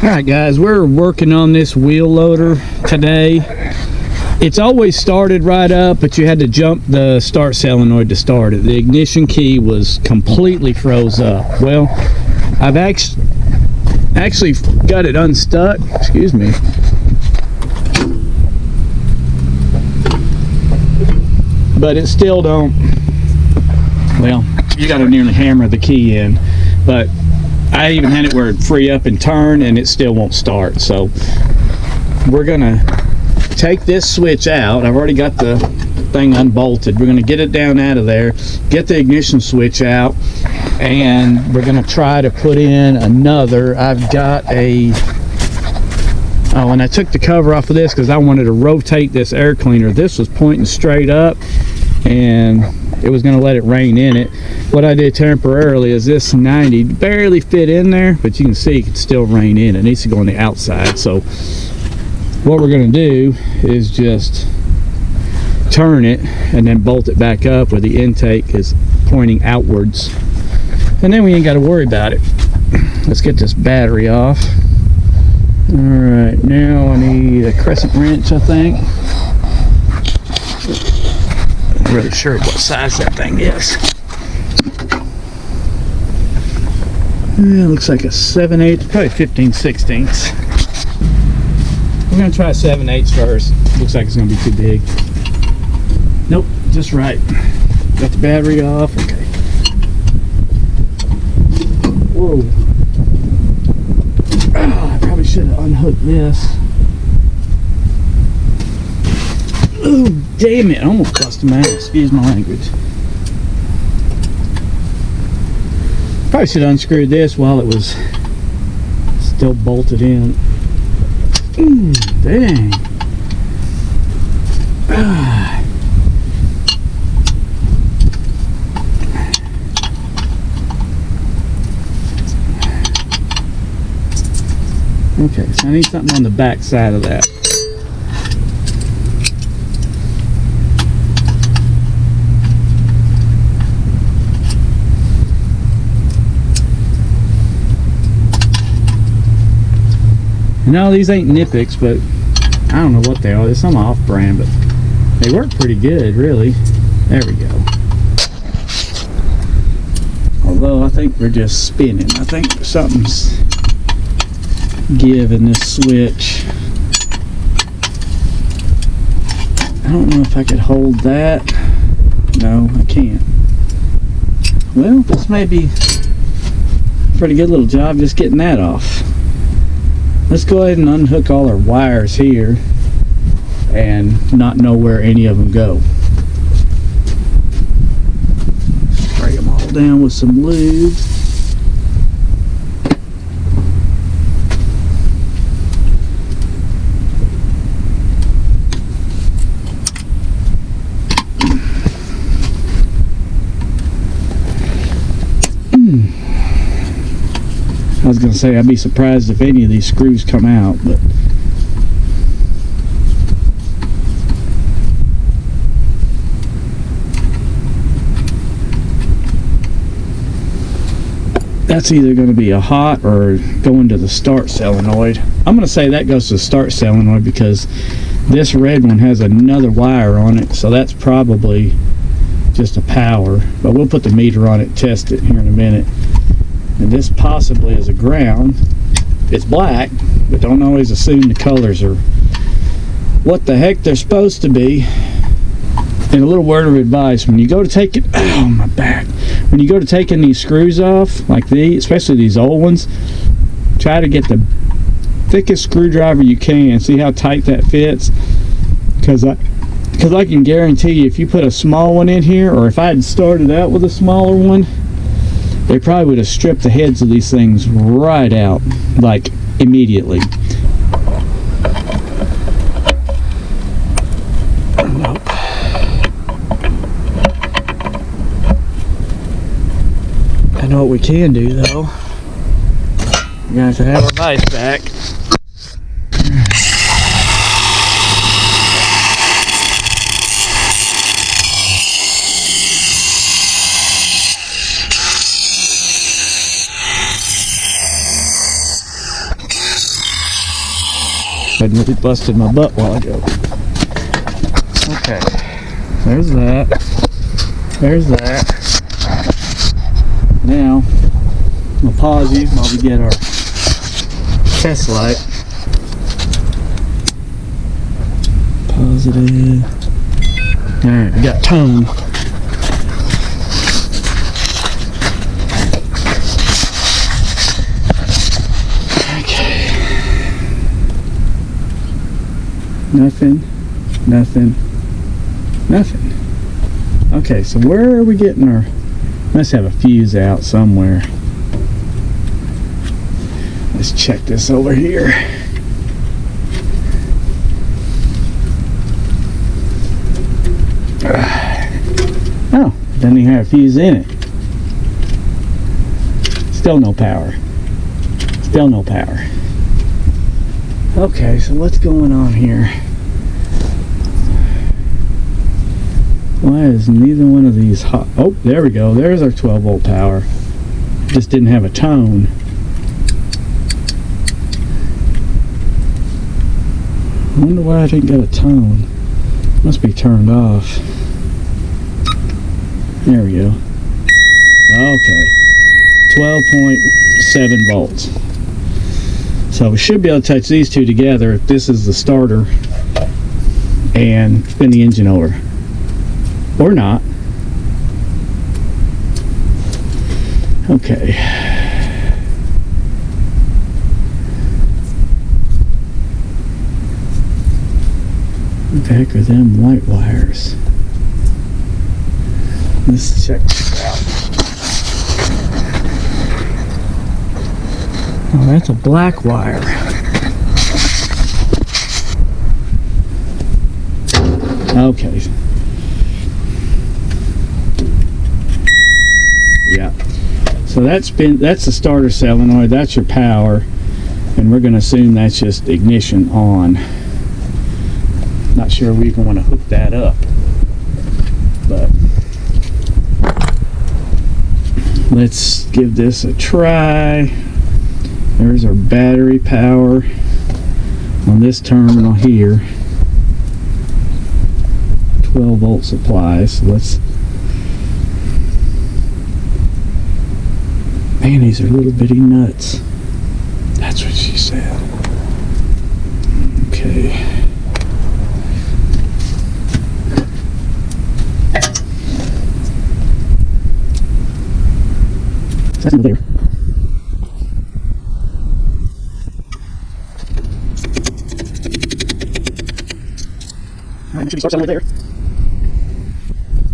Alright guys, we're working on this wheel loader today. It's always started right up, but you had to jump the start solenoid to start it. The ignition key was completely froze up. Well, I've actually got it unstuck. Excuse me. But it still don't, well, you got to nearly hammer the key in. But I even had it where it'd free up and turn, and it still won't start. So we're gonna take this switch out. I've already got the thing unbolted. We're gonna get it down out of there, get the ignition switch out, and we're gonna try to put in another. I've got a, oh, and I took the cover off of this because I wanted to rotate this air cleaner. This was pointing straight up, and it was going to let it rain in it. What I did temporarily is this 90 barely fit in there, but you can see it can still rain in. It needs to go on the outside. So what we're going to do is just turn it and then bolt it back up where the intake is pointing outwards, and then we ain't got to worry about it. Let's get this battery off. All right, now I need a crescent wrench, I think. I'm really sure what size that thing is. Yeah, it looks like a 7/8, probably 15/16. We're gonna try 7/8 first. Looks like it's gonna be too big. Nope, just right. Got the battery off. Okay. Whoa. Oh, I probably should have unhooked this. Oh, damn it. I almost busted my ass. Excuse my language. Probably should have unscrewed this while it was still bolted in. Dang. Ah. Okay, so I need something on the back side of that. No, these ain't Knipex, but I don't know what they are. They're some off-brand, but they work pretty good, really. There we go. Although I think we're just spinning. I think something's giving this switch. I don't know if I could hold that. No, I can't. Well, this may be a pretty good little job just getting that off. Let's go ahead and unhook all our wires here and not know where any of them go. Spray them all down with some lube. I was going to say I'd be surprised if any of these screws come out, but that's either going to be a hot or going to the start solenoid. I'm going to say that goes to the start solenoid because this red one has another wire on it, so that's probably just a power, but we'll put the meter on it and test it here in a minute. And this possibly is a ground. It's black, but don't always assume the colors are what the heck they're supposed to be. And a little word of advice, when you go to take it, oh my back, when you go to taking these screws off, like these, especially these old ones, try to get the thickest screwdriver you can. See how tight that fits? Because I can guarantee you, if you put a small one in here, or if I had started out with a smaller one, they probably would have stripped the heads of these things right out, like immediately. Nope. I know what we can do though. We're going to have our vise back. I nearly busted my butt while ago. Okay, there's that. There's that. Now, we'll pause you while we get our test light. Positive. Alright, we got tone. Okay. Nothing. Nothing. Nothing. Okay, so where are we getting our... Must have a fuse out somewhere. Let's check this over here. Oh, doesn't even have a fuse in it. Still no power. Still no power. Okay, so what's going on here? Why is neither one of these hot? Oh, there we go. There's our 12 volt power. Just didn't have a tone. I wonder why I didn't get a tone. Must be turned off. There we go. Okay. 12.7 volts. So we should be able to touch these two together if this is the starter and spin the engine over. Or not. Okay. What the heck are them white wires? Let's check this out. Oh, that's a black wire. Okay. Yeah. So that's the starter solenoid, that's your power, and we're going to assume that's just ignition on. Not sure we even want to hook that up, but let's give this a try. There's our battery power on this terminal here. 12 volt supply. So let's. Man, these are little bitty nuts. That's what she said. Okay. That's over there. Alright, make sure you start somewhere there.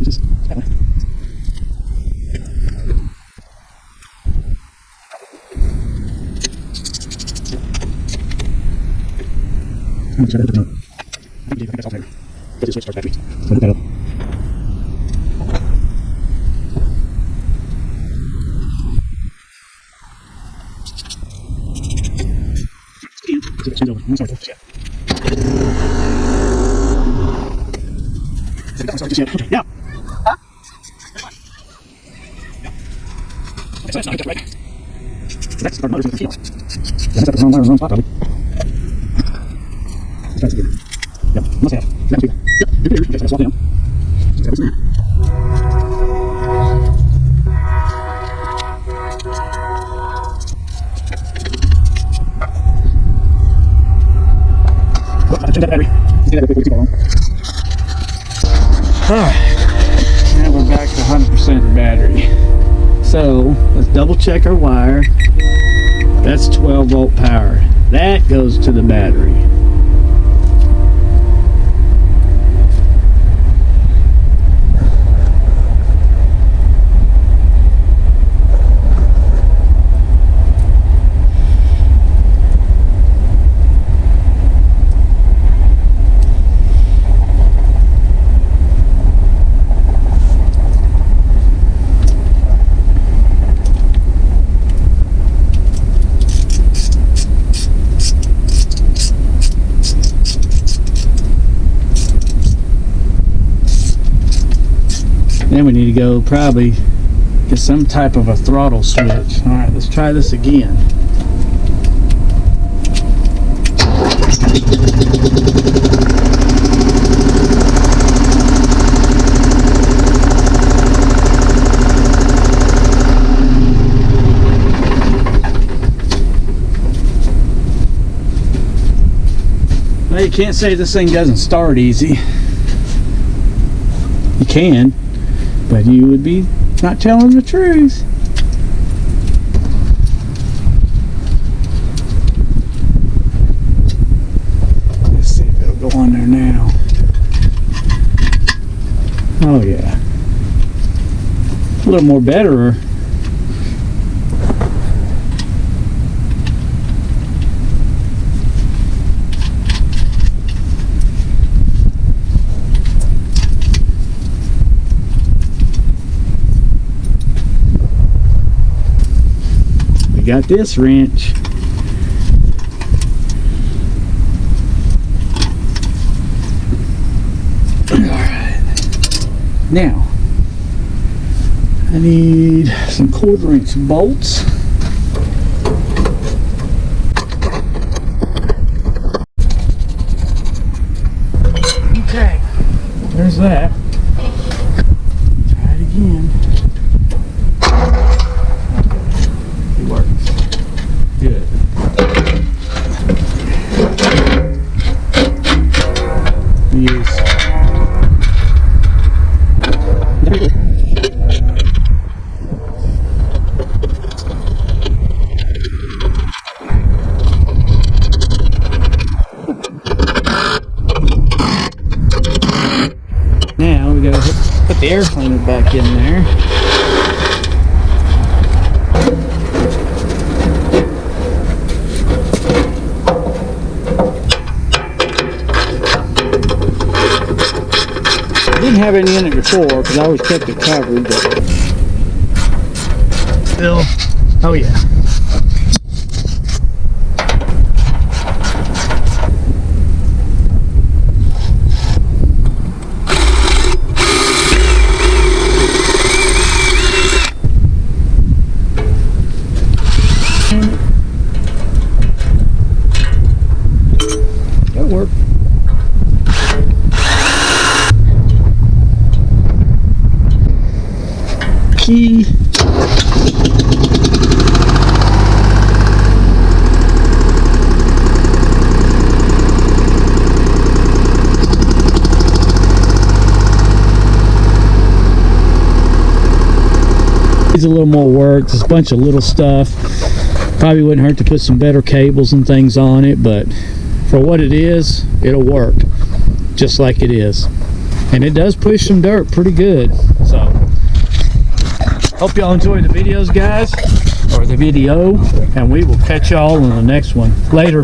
Just that way. I'm trying to put it on. I think that's all there. Get this switch starts battery. So hook that up. Change over. I'm sorry. Okay, now. Huh? Okay, so that's not hooked up right. So that's our motor's with the key. Yeah, that's got the wrong wire in the wrong spot, probably. Let's try this again. Yep, must have. That must be. Yep, you're clear. Okay, so let's swap down. So what's in there? Turn that battery. Let's do that real quick. We'll keep it on. Alright, now we're back to 100% battery. So let's double check our wire. That's 12 volt power. That goes to the battery. Then we need to go probably get some type of a throttle switch. Alright, let's try this again. Well, you can't say this thing doesn't start easy. You can, but you would be not telling the truth. Let's see if it'll go on there now. Oh yeah. A little more better. We got this wrench. Alright. Now, I need some 1/4 inch bolts. Okay, there's that. Try it again. It works. Good. Use. Now we gotta put the air cleaner back in there. Didn't have any in it before because I always kept it covered, but still, oh yeah. That worked. Key. Needs a little more work. There's a bunch of little stuff. Probably wouldn't hurt to put some better cables and things on it, but for what it is, it'll work just like it is. And it does push some dirt pretty good. So hope y'all enjoyed the videos, guys, or the video, and we will catch y'all in the next one. Later.